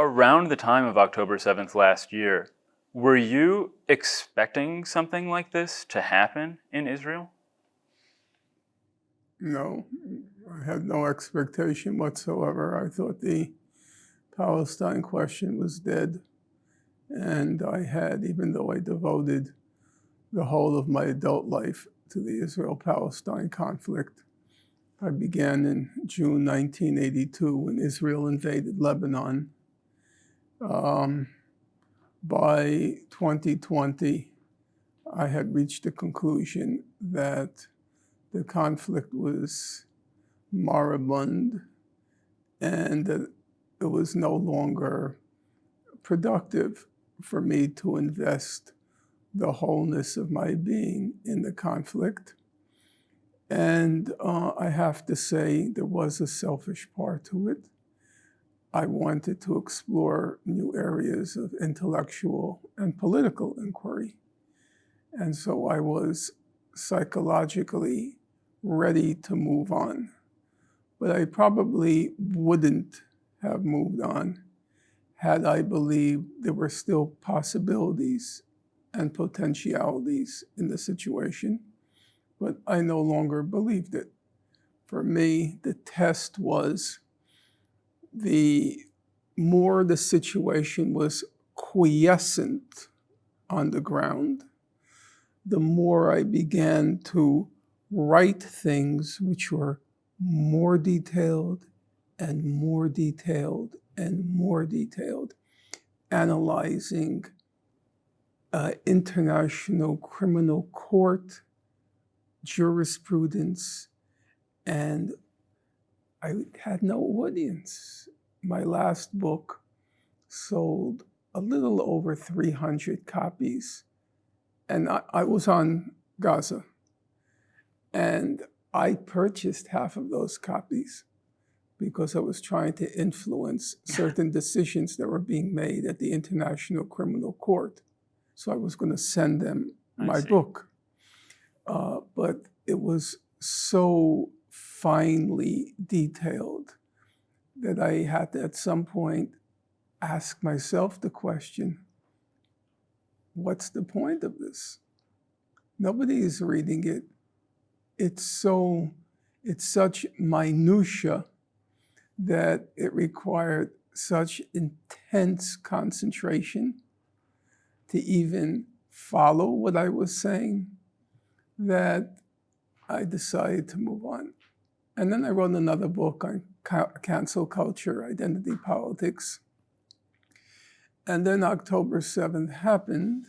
around the time of October 7th last year, were you expecting something like this to happen in Israel? No, I had no expectation whatsoever. I thought the Palestine question was dead. And I had, even though I devoted the whole of my adult life to the Israel-Palestine conflict, I began in June 1982 when Israel invaded Lebanon. By 2020, I had reached the conclusion that the conflict was moribund and that it was no longer productive for me to invest the wholeness of my being in the conflict. And I have to say there was a selfish part to it. I wanted to explore new areas of intellectual and political inquiry. And so I was psychologically ready to move on. But I probably wouldn't have moved on had I believed there were still possibilities and potentialities in the situation. But I no longer believed it. For me, the test was the more the situation was quiescent on the ground, the more I began to write things which were more detailed and more detailed and more detailed, analyzing international criminal court jurisprudence, and I had no audience. My last book sold a little over 300 copies, and I was on Gaza, and I purchased half of those copies because I was trying to influence certain decisions that were being made at the International Criminal Court. So I was going to send them my book. But it was so finely detailed that I had to, at some point, ask myself the question, what's the point of this? Nobody is reading it. It's such minutia that it required such intense concentration to even follow what I was saying that I decided to move on. And then I wrote another book on cancel culture, identity politics. And then October 7th happened,